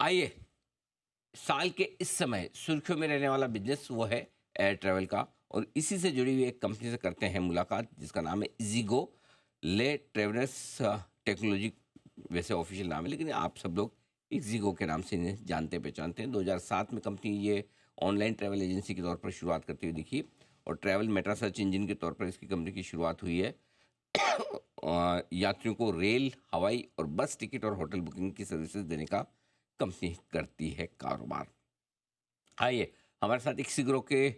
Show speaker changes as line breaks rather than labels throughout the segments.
आइए, साल के इस समय सुर्खियों में रहने वाला बिजनेस वो है एयर ट्रैवल का। और इसी से जुड़ी हुई एक कंपनी से करते हैं मुलाकात जिसका नाम है इज़ीगो ले ट्रेवलर्स टेक्नोलॉजी। वैसे ऑफिशियल नाम है लेकिन आप सब लोग इज़ीगो के नाम से इन्हें जानते पहचानते हैं। 2007 में कंपनी ये ऑनलाइन ट्रैवल एजेंसी के तौर पर शुरुआत करती हुई दिखी और ट्रैवल मेटा सर्च इंजन के तौर पर इसकी कंपनी की शुरुआत हुई है। यात्रियों को रेल, हवाई और बस टिकट और होटल बुकिंग की सर्विसेज देने का कंपनी करती है कारोबार। आइए, हमारे साथ इक्सिग्रो के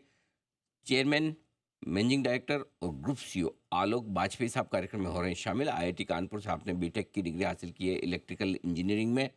चेयरमैन, मैनेजिंग डायरेक्टर और ग्रुप सीईओ आलोक बाजपेयी साहब कार्यक्रम में हो रहे हैं शामिल। आईआईटी कानपुर से आपने बीटेक की डिग्री हासिल की है इलेक्ट्रिकल इंजीनियरिंग में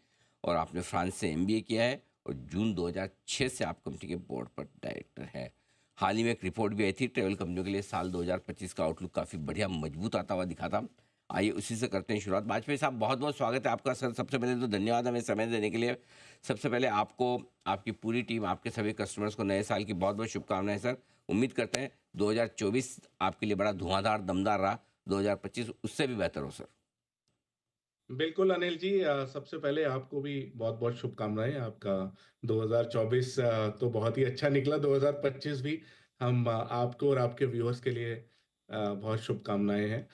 और आपने फ्रांस से एमबीए किया है और जून 2006 से आप कंपनी के बोर्ड पर डायरेक्टर हैं। हाल ही में एक रिपोर्ट भी आई थी ट्रेवल कंपनियों के लिए साल 2025 का आउटलुक काफ़ी बढ़िया मजबूत आता हुआ दिखा था। आइए उसी से करते हैं शुरुआत। बाजपेयी साहब, बहुत बहुत स्वागत है आपका सर। सबसे पहले तो धन्यवाद हमें समय देने के लिए। सबसे पहले आपको, आपकी पूरी टीम, आपके सभी कस्टमर्स को नए साल की बहुत बहुत शुभकामनाएं सर। उम्मीद करते हैं 2024 आपके लिए बड़ा धुआंधार दमदार रहा, 2025 उससे भी बेहतर हो सर।
बिल्कुल अनिल जी, सबसे पहले आपको भी बहुत-बहुत शुभकामनाएँ। आपका 2024 तो बहुत ही अच्छा निकला, 2025 भी हम आपको और आपके व्यूअर्स के लिए बहुत शुभकामनाएँ हैं।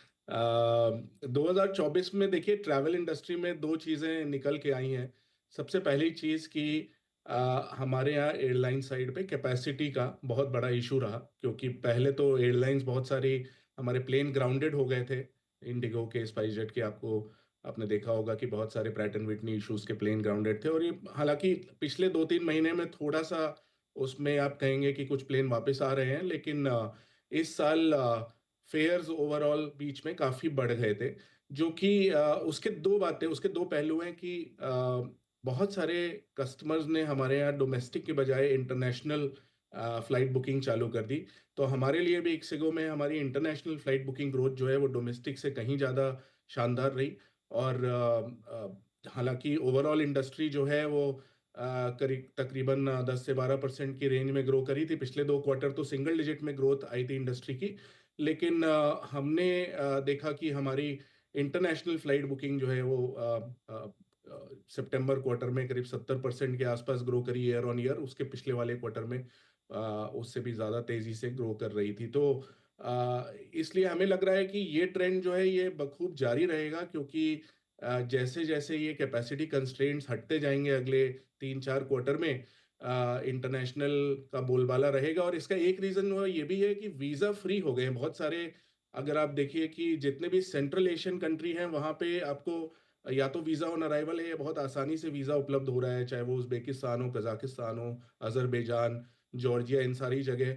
2024 में देखिए ट्रैवल इंडस्ट्री में 2 चीज़ें निकल के आई हैं। सबसे पहली चीज़ कि हमारे यहाँ एयरलाइन साइड पे कैपेसिटी का बहुत बड़ा इश्यू रहा, क्योंकि पहले तो एयरलाइंस बहुत सारी हमारे प्लेन ग्राउंडेड हो गए थे। इंडिगो के, स्पाइसजेट के आपको आपने देखा होगा कि बहुत सारे प्रैट एंड विटनी इश्यूज के प्लेन ग्राउंडेड थे और ये हालांकि पिछले 2-3 महीने में थोड़ा सा उसमें आप कहेंगे कि कुछ प्लेन वापस आ रहे हैं, लेकिन इस साल फेयर्स ओवरऑल बीच में काफी बढ़ गए थे, जो कि उसके दो पहलू हैं कि बहुत सारे कस्टमर्स ने हमारे यहाँ डोमेस्टिक के बजाय इंटरनेशनल फ्लाइट बुकिंग चालू कर दी। तो हमारे लिए भी इक्सिगो में हमारी इंटरनेशनल फ्लाइट बुकिंग ग्रोथ जो है वो डोमेस्टिक से कहीं ज़्यादा शानदार रही। और हालाँकि ओवरऑल इंडस्ट्री जो है वो करीब तकरीबन 10 से 12% की रेंज में ग्रो करी थी। पिछले 2 क्वार्टर तो सिंगल डिजिट में ग्रोथ आई थी इंडस्ट्री की। लेकिन हमने देखा कि हमारी इंटरनेशनल फ्लाइट बुकिंग जो है वो सितंबर क्वार्टर में करीब 70% के आसपास ग्रो करी ईयर ऑन ईयर। उसके पिछले वाले क्वार्टर में उससे भी ज़्यादा तेज़ी से ग्रो कर रही थी। तो इसलिए हमें लग रहा है कि ये ट्रेंड जो है ये बखूब जारी रहेगा, क्योंकि जैसे-जैसे ये कैपेसिटी कंस्ट्रेंट्स हटते जाएँगे अगले 3-4 क्वार्टर में इंटरनेशनल का बोलबाला रहेगा। और इसका एक रीज़न वो ये भी है कि वीज़ा फ्री हो गए हैं बहुत सारे। अगर आप देखिए कि जितने भी सेंट्रल एशियन कंट्री हैं, वहाँ पे आपको या तो वीज़ा ऑन अराइवल है या बहुत आसानी से वीज़ा उपलब्ध हो रहा है, चाहे वो उज़्बेकिस्तान हो, कज़ाकिस्तान हो, अज़रबैजान, जॉर्जिया, इन सारी जगह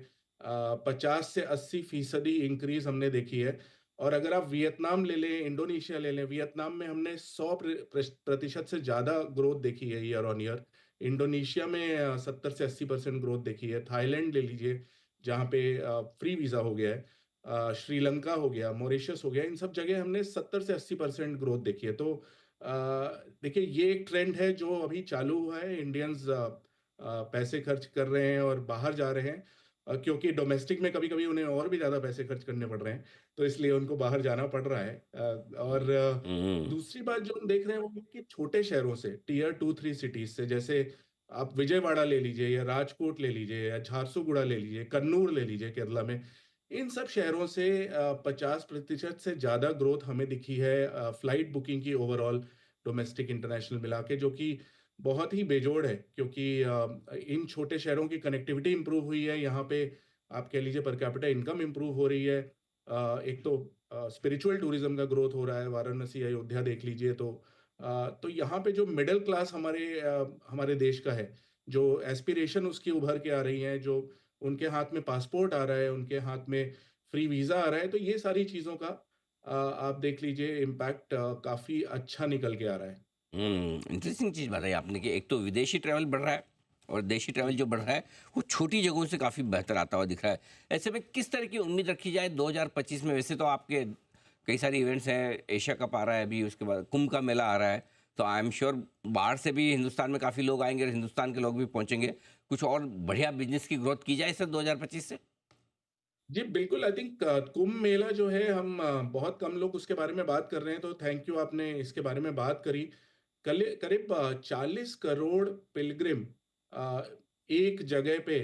50 से 80% इंक्रीज़ हमने देखी है। और अगर आप वियतनाम ले लें, इंडोनेशिया ले लें, वियतनाम में हमने 100% से ज़्यादा ग्रोथ देखी है ईयर ऑन ईयर। इंडोनेशिया में 70 से 80% ग्रोथ देखी है। थाईलैंड ले लीजिए, जहाँ पे फ्री वीज़ा हो गया है। श्रीलंका हो गया, मॉरिशस हो गया, इन सब जगह हमने 70 से 80% ग्रोथ देखी है। तो देखिए ये एक ट्रेंड है जो अभी चालू हुआ है। इंडियंस पैसे खर्च कर रहे हैं और बाहर जा रहे हैं, क्योंकि डोमेस्टिक में कभी-कभी उन्हें और भी ज़्यादा पैसे खर्च करने पड़ रहे हैं, तो इसलिए उनको बाहर जाना पड़ रहा है। और
हम्म।
दूसरी बात जो हम देख रहे हैं वो है कि छोटे शहरों से, टियर 2-3 सिटीज़ से, जैसे आप विजयवाड़ा ले लीजिए या राजकोट ले लीजिए या झारसुगुड़ा ले लीजिए, कन्नूर ले लीजिए केरला में। इन सब शहरों से 50% से ज़्यादा ग्रोथ हमें दिखी है फ्लाइट बुकिंग की ओवरऑल डोमेस्टिक इंटरनेशनल मिला के, जो कि बहुत ही बेजोड़ है, क्योंकि इन छोटे शहरों की कनेक्टिविटी इम्प्रूव हुई है। यहाँ पे आप कह लीजिए पर कैपिटा इनकम इम्प्रूव हो रही है। एक तो स्पिरिचुअल टूरिज्म का ग्रोथ हो रहा है, वाराणसी, अयोध्या देख लीजिए। तो यहाँ पे जो मिडल क्लास हमारे देश का है, जो एस्पिरेशन उसकी उभर के आ रही है, जो उनके हाथ में पासपोर्ट आ रहा है, उनके हाथ में फ्री वीज़ा आ रहा है, तो ये सारी चीज़ों का आप देख लीजिए इम्पैक्ट काफ़ी अच्छा निकल के आ रहा है।
इंटरेस्टिंग चीज़ बताई आपने कि एक तो विदेशी ट्रैवल बढ़ रहा है और देशी ट्रैवल
जी।
जो बढ़ रहा है वो छोटी जगहों से काफ़ी बेहतर आता हुआ दिख रहा है। ऐसे में किस तरह की उम्मीद रखी जाए 2025 में? वैसे तो आपके कई सारे इवेंट्स हैं, एशिया कप आ रहा है अभी, उसके बाद कुंभ का मेला आ रहा है, तो आई एम श्योर बाहर से भी हिंदुस्तान में काफ़ी लोग आएंगे और हिंदुस्तान के लोग भी पहुंचेंगे। कुछ और बढ़िया बिजनेस की ग्रोथ की जाए सर 2025 से?
जी, बिल्कुल आई थिंक कुंभ मेला जो है हम बहुत कम लोग उसके बारे में बात कर रहे हैं, तो थैंक यू आपने इसके बारे में बात करी। करीब 40 करोड़ पिलग्रिम एक जगह पे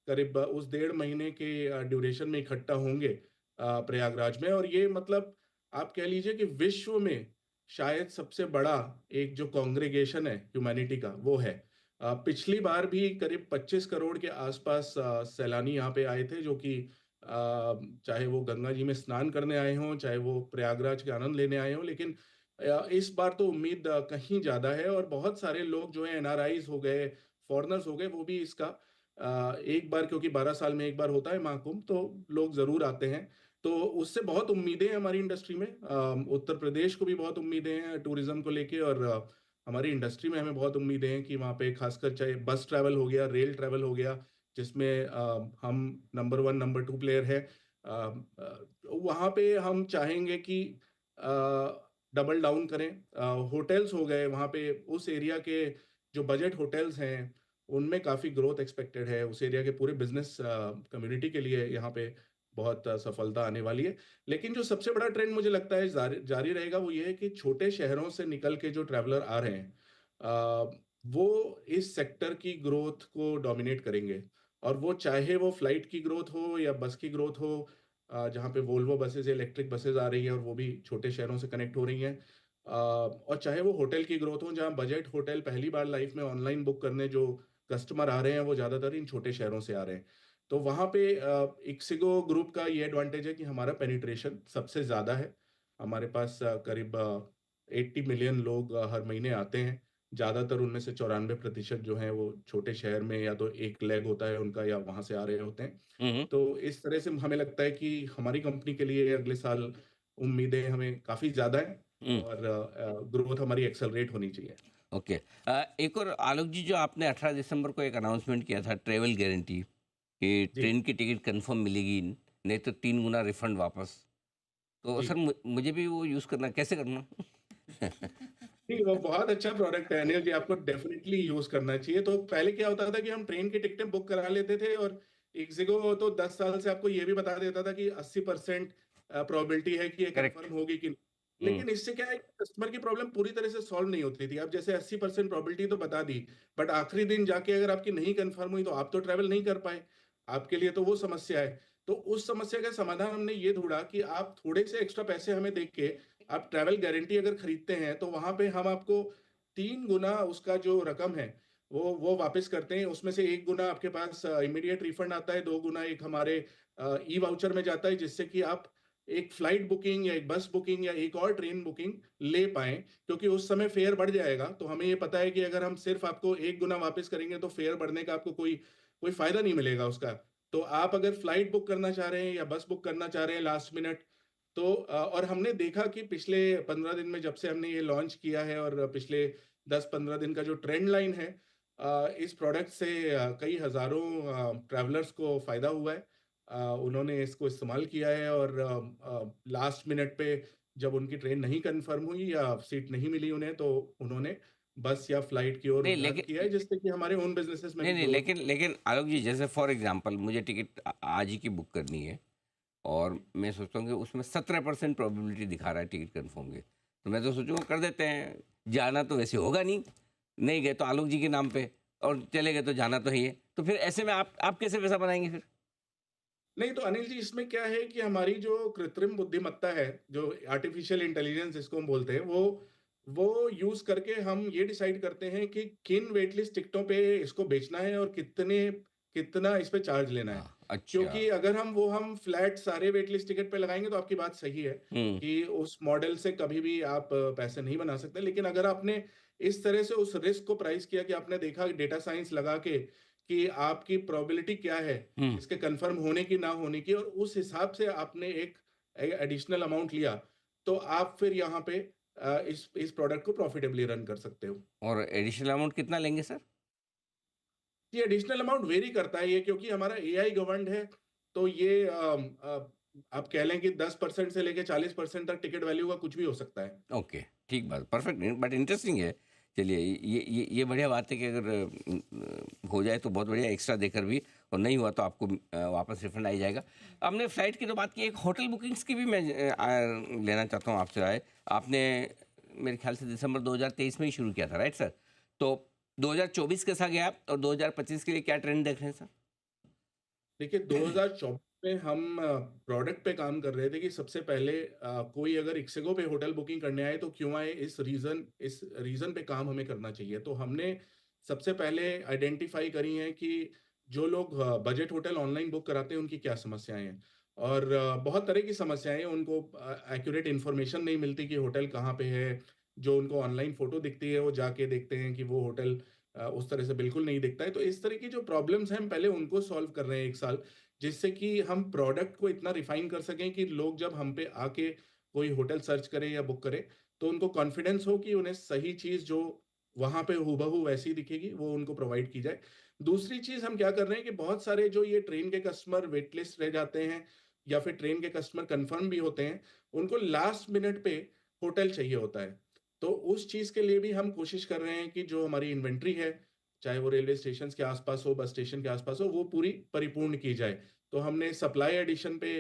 करीब उस 1.5 महीने के ड्यूरेशन में इकट्ठा होंगे प्रयागराज में। और ये मतलब आप कह लीजिए कि विश्व में शायद सबसे बड़ा एक जो कांग्रीगेशन है ह्यूमैनिटी का, वो है। पिछली बार भी करीब 25 करोड़ के आसपास सैलानी यहाँ पे आए थे, जो कि चाहे वो गंगा जी में स्नान करने आए हों, चाहे वो प्रयागराज के आनंद लेने आए हों। लेकिन इस बार तो उम्मीद कहीं ज़्यादा है, और बहुत सारे लोग जो हैं एनआरआईज़ हो गए, फॉरेनर्स हो गए, वो भी इसका एक बार, क्योंकि 12 साल में एक बार होता है महाकुंभ, तो लोग ज़रूर आते हैं। तो उससे बहुत उम्मीदें हैं हमारी इंडस्ट्री में। उत्तर प्रदेश को भी बहुत उम्मीदें हैं टूरिज़्म को लेके, और हमारी इंडस्ट्री में हमें बहुत उम्मीदें हैं कि वहाँ पे खासकर चाहे बस ट्रैवल हो गया, रेल ट्रैवल हो गया, जिसमें हम नंबर 1, नंबर 2 प्लेयर हैं। वहाँ पे हम चाहेंगे कि डबल डाउन करें। होटल्स हो गए वहाँ पे, उस एरिया के जो बजट होटल्स हैं, उनमें काफ़ी ग्रोथ एक्सपेक्टेड है। उस एरिया के पूरे बिज़नेस कम्युनिटी के लिए यहाँ पे बहुत सफलता आने वाली है। लेकिन जो सबसे बड़ा ट्रेंड मुझे लगता है जारी जारी रहेगा, वो ये है कि छोटे शहरों से निकल के जो ट्रैवलर आ रहे हैं, वो इस सेक्टर की ग्रोथ को डोमिनेट करेंगे। और वो चाहे वो फ्लाइट की ग्रोथ हो या बस की ग्रोथ हो, जहाँ पे वोल्वो बसेज़, इलेक्ट्रिक बसेज़ आ रही हैं और वो भी छोटे शहरों से कनेक्ट हो रही हैं। और चाहे वो होटल की ग्रोथ हो, जहाँ बजट होटल पहली बार लाइफ में ऑनलाइन बुक करने जो कस्टमर आ रहे हैं, वो ज़्यादातर इन छोटे शहरों से आ रहे हैं। तो वहाँ पे इक्सिगो ग्रुप का ये एडवांटेज है कि हमारा पेनिट्रेशन सबसे ज़्यादा है। हमारे पास करीब 80 मिलियन लोग हर महीने आते हैं। ज़्यादातर उनमें से 94% जो हैं वो छोटे शहर में या तो एक लेग होता है उनका, या वहाँ से आ रहे होते हैं।
हुँ, हुँ,
तो इस तरह से हमें लगता है कि हमारी कंपनी के लिए अगले साल उम्मीदें हमें काफ़ी ज़्यादा हैं,
हुँ,
और ग्रोथ हमारी एक्सेलरेट होनी चाहिए।
ओके। एक और आलोक जी, जो आपने 18 दिसंबर को एक अनाउंसमेंट किया था ट्रैवल गारंटी कि
जी,
ट्रेन की टिकट कंफर्म मिलेगी, नहीं तो 3 गुना रिफंड वापस। तो
जी।
सर मुझे भी वो यूज़ करना है, कैसे करना?
नहीं, वो बहुत अच्छा प्रोडक्ट है अनिल जी, आपको डेफ़िनिटली यूज़ करना चाहिए। तो पहले क्या होता था कि हम ट्रेन की टिकटें बुक करा लेते थे, और इक्सिगो तो 10 साल से आपको ये भी बता देता था कि 80% प्रोबेबिलिटी है कि ये
करेक्ट।
कन्फर्म होगी कि नहीं।
हुँ,
लेकिन इससे क्या है कि कस्टमर की प्रॉब्लम पूरी तरह से सॉल्व नहीं होती थी। अब जैसे 80% प्रोबेबिलिटी तो बता दी, बट आखिरी दिन जाके अगर आपकी नहीं कन्फर्म हुई, तो आप तो ट्रैवल नहीं कर पाए। आपके लिए तो वो समस्या है। तो उस समस्या का समाधान हमने ये ढूँढा कि आप थोड़े से एक्स्ट्रा पैसे हमें दे के आप ट्रैवल गारंटी अगर खरीदते हैं, तो वहाँ पे हम आपको 3 गुना उसका जो रकम है, वो वापस करते हैं। उसमें से 1 गुना आपके पास इमीडिएट रिफंड आता है, 2 गुना एक हमारे ई-वाउचर में जाता है, जिससे कि आप एक फ्लाइट बुकिंग या एक बस बुकिंग या एक और ट्रेन बुकिंग ले पाएँ। क्योंकि उस समय फेयर बढ़ जाएगा, तो हमें ये पता है कि अगर हम सिर्फ़ आपको 1 गुना वापस करेंगे, तो फेयर बढ़ने का आपको कोई कोई फ़ायदा नहीं मिलेगा उसका। तो आप अगर फ्लाइट बुक करना चाह रहे हैं या बस बुक करना चाह रहे हैं लास्ट मिनट, तो और हमने देखा कि पिछले 15 दिन में जब से हमने ये लॉन्च किया है, और पिछले 10-15 दिन का जो ट्रेंड लाइन है, इस प्रोडक्ट से कई हज़ारों ट्रैवलर्स को फ़ायदा हुआ है। उन्होंने इसको इस्तेमाल किया है, और लास्ट मिनट पे जब उनकी ट्रेन नहीं कन्फर्म हुई या सीट नहीं मिली उन्हें, तो उन्होंने बस या फ्लाइट की ओर
नहीं
रुझान किया है,
लेकिन
जिससे कि हमारे ओन बिज़नेसेस में
नहीं,
भी
नहीं,
ग्रोथ।
लेकिन आलोक जी, जैसे फॉर एग्ज़ाम्पल मुझे टिकट आज ही की बुक करनी है, और मैं सोचता हूँ कि उसमें 17% प्रोबेबिलिटी दिखा रहा है टिकट कन्फर्म की। तो मैं तो सोचूँगा कर देते हैं, जाना तो वैसे होगा नहीं, नहीं गए तो आलोक जी के नाम पे, और चले गए तो जाना तो है ही है। तो फिर ऐसे में आप कैसे पैसा बनाएँगे फिर?
नहीं, तो अनिल जी, इसमें क्या है कि हमारी जो कृत्रिम बुद्धिमत्ता है, जो आर्टिफ़िशियल इंटेलिजेंस जिसको हम बोलते हैं, वो यूज़ करके हम ये डिसाइड करते हैं कि किन वेट लिस्ट टिकटों पे इसको बेचना है, और कितना इस पे चार्ज लेना है।
हाँ, अच्छा।
क्योंकि अगर हम फ्लैट सारे वेट लिस्ट टिकट पे लगाएँगे, तो आपकी बात सही है
हुँ,
कि उस मॉडल से कभी भी आप पैसे नहीं बना सकते। लेकिन अगर आपने इस तरह से उस रिस्क को प्राइस किया कि आपने देखा डेटा साइंस लगा के कि आपकी प्रोबेबिलिटी क्या है
हुँ,
इसके कंफर्म होने की, ना होने की, और उस हिसाब से आपने एक एडिशनल अमाउंट लिया, तो आप फिर यहाँ पे इस प्रोडक्ट को प्रॉफिटेबली रन कर सकते हो।
और एडिशनल अमाउंट कितना लेंगे सर?
ये एडिशनल अमाउंट वेरी करता है, ये क्योंकि हमारा एआई गवर्न्ड है, तो ये आप कह लें कि 10% से लेके 40% तक टिकट वैल्यू का कुछ भी हो सकता है।
ओके, ठीक बात, परफेक्ट, बट इंटरेस्टिंग है। चलिए, ये बढ़िया बात है कि अगर हो जाए तो बहुत बढ़िया, एक्स्ट्रा देकर भी, और नहीं हुआ तो आपको वापस रिफंड आ ही जाएगा। हमने फ्लाइट की तो बात की, एक होटल बुकिंग्स की भी मैं लेना चाहता हूँ आपसे राय। आपने मेरे ख्याल से दिसंबर 2023 में ही शुरू किया था, राइट सर? तो 2024 कैसा गया और 2025 के लिए क्या ट्रेंड देख रहे हैं सर?
देखिए 2024 में हम प्रोडक्ट पे काम कर रहे थे कि सबसे पहले कोई अगर इक्सेगो पे होटल बुकिंग करने आए तो क्यों आए, इस रीज़न पे काम हमें करना चाहिए। तो हमने सबसे पहले आइडेंटिफ़ाई करी हैं कि जो लोग बजट होटल ऑनलाइन बुक कराते हैं उनकी क्या समस्याएँ हैं। और बहुत तरह की समस्याएँ हैं, उनको एक्यूरेट इन्फॉर्मेशन नहीं मिलती कि होटल कहाँ पे है। जो उनको ऑनलाइन फ़ोटो दिखती है वो जाके देखते हैं कि वो होटल उस तरह से बिल्कुल नहीं दिखता है। तो इस तरह की जो प्रॉब्लम्स हैं हम पहले उनको सॉल्व कर रहे हैं 1 साल, जिससे कि हम प्रोडक्ट को इतना रिफाइन कर सकें कि लोग जब हम पे आके कोई होटल सर्च करें या बुक करें, तो उनको कॉन्फिडेंस हो कि उन्हें सही चीज़ जो वहाँ पे हूबहू वैसी दिखेगी, वो उनको प्रोवाइड की जाए। दूसरी चीज़ हम क्या कर रहे हैं कि बहुत सारे जो ये ट्रेन के कस्टमर वेट लिस्ट रह जाते हैं या फिर ट्रेन के कस्टमर कन्फर्म भी होते हैं, उनको लास्ट मिनट पे होटल चाहिए होता है। तो उस चीज़ के लिए भी हम कोशिश कर रहे हैं कि जो हमारी इन्वेंटरी है, चाहे वो रेलवे स्टेशंस के आस-पास हो, बस स्टेशन के आस-पास हो, वो पूरी परिपूर्ण की जाए। तो हमने सप्लाई एडिशन पे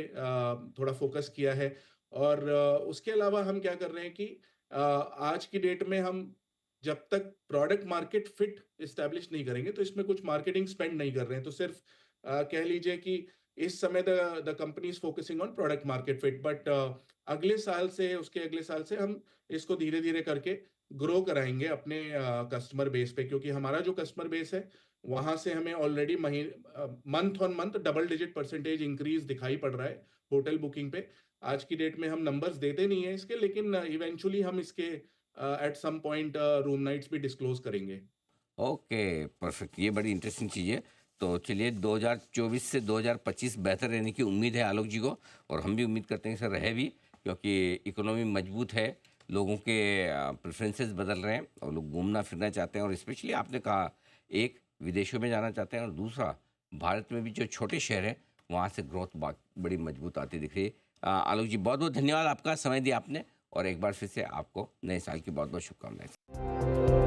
थोड़ा फ़ोकस किया है और उसके अलावा हम क्या कर रहे हैं कि आज की डेट में हम जब तक प्रोडक्ट मार्केट फिट एस्टैब्लिश नहीं करेंगे, तो इसमें कुछ मार्केटिंग स्पेंड नहीं कर रहे हैं। तो सिर्फ़ कह लीजिए कि इस समय the company is focusing on product market fit, but अगले साल से, उसके अगले साल से हम इसको धीरे-धीरे करके ग्रो कराएँगे अपने कस्टमर बेस पे, क्योंकि हमारा जो कस्टमर बेस है, वहाँ से हमें already month on month double digit percentage increase दिखाई पड़ रहा है होटल बुकिंग पे। आज की डेट में हम नंबर्स देते नहीं हैं इसके, लेकिन इवेंचुअली हम इसके at some point room nights भी डिस्क्लोज़ करेंगे।
Okay, perfect. ये बड़ी इंटरेस्टिंग चीज़ है। तो चलिए 2024 से 2025 बेहतर रहने की उम्मीद है आलोक जी को, और हम भी उम्मीद करते हैं कि सर रहे भी, क्योंकि इकोनॉमी मजबूत है, लोगों के प्रेफरेंसेस बदल रहे हैं और लोग घूमना फिरना चाहते हैं, और स्पेशली आपने कहा, एक विदेशों में जाना चाहते हैं और दूसरा भारत में भी जो छोटे शहर हैं वहाँ से ग्रोथ बड़ी मजबूत आती दिख रही है। आलोक जी, बहुत बहुत धन्यवाद, आपका समय दिया आपने, और एक बार फिर से आपको नए साल की बहुत बहुत शुभकामनाएं।